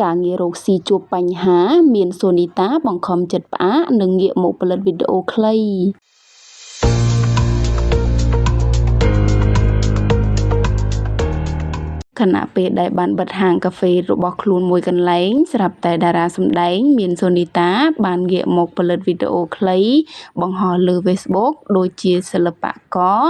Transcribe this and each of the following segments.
ការងាររកស៊ីជួបបញ្ហាមានសូនីតាបង្ខំចិត្តផ្អាកនិងងាកមកផលិតវីដេអូខ្លីខណៈពេលដែលបានបិទហាងកាហ្វេរបស់ខ្លួនមួយកន្លែងស្រាប់តែតារាសម្ដែងមានសូនីតាបានងាកមកផលិតវីដេអូខ្លីបង្ហោះលើ Facebook ដូចជាសិល្បករ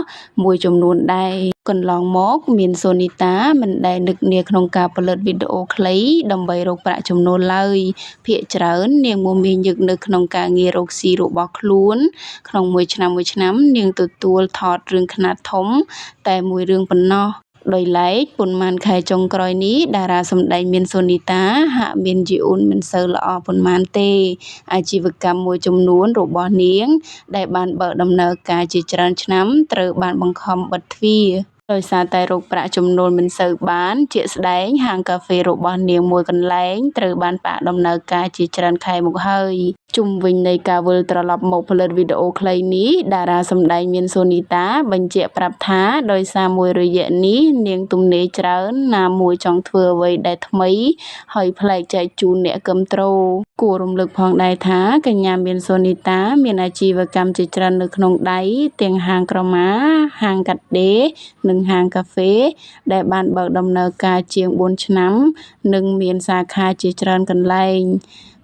មួយចំនួនដែរកន្លងមកមានសូនីតាមិនដែលនឹកនាក្នុងការផលិតវីដេអូខ្លីដើម្បីរកប្រាក់ចំណូលឡើយភាគច្រើននាងមកមានញឹកនៅក្នុងការងាររកស៊ីរបស់ខ្លួនក្នុងមួយឆ្នាំនាងទទួលថតរឿងខ្នាតធំតែមួយរឿងប៉ុណ្ណោះដោយឡែកប៉ុន្មានខែចុងក្រោយនេះតារាសម្ដែងមានសូនីតាហាក់មានជីអ៊ុនមិនសូវល្អប៉ុន្មានទេអាជីវកម្មមួយចំនួនរបស់នាងដែលបានបើកដំណើរការជាច្រើនឆ្នាំត្រូវបានបង្ខំបិទទ្វារដោយសារតែរកប្រាក់ចំណូលមិនសូវបានជាក់ស្ដែងហាងកាហ្វេរបស់នាងមួយកន្លែងត្រូវបានផ្អាកដំណើរការជាច្រើនខែមកហើយជុំវិញនៃការវិលត្រឡប់មកផលិតវីដេអូខ្លីនេះតារាសម្ដែងមានសូនីតាបញ្ជាក់ប្រាប់ថាដោយសារមួយរយៈនេះនាងទំនេរច្រើនណាមួយចង់ធ្វើអ្វីដែលថ្មីហើយប្លែកចែកជូនអ្នកគាំទ្រគួររំលឹកផងដែរថាកញ្ញាមានសូនីតាមានអាជីវកម្មជាច្រើននៅក្នុងដៃទាំងហាងក្រមាហាងកាត់ដេរនិងហាងកាហ្វេដែលបានបើកដំណើរការជាង4ឆ្នាំនិងមានសាខាជាច្រើនកន្លែង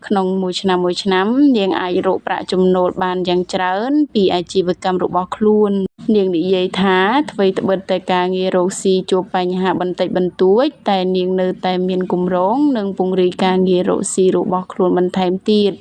ក្នុងមួយឆ្នាំនាងអាចរកប្រាក់ចំណូលបានយ៉ាងច្រើនពីអាជីវកម្មរបស់ខ្លួននាងនិយាយថាអ្វីត្បិតតែការងាររកស៊ីជួបបញ្ហាបន្តិចបន្តួចតែនាងនៅតែមានគម្រោងនិងពង្រីកការងាររកស៊ីរបស់ខ្លួនបន្ថែមទៀត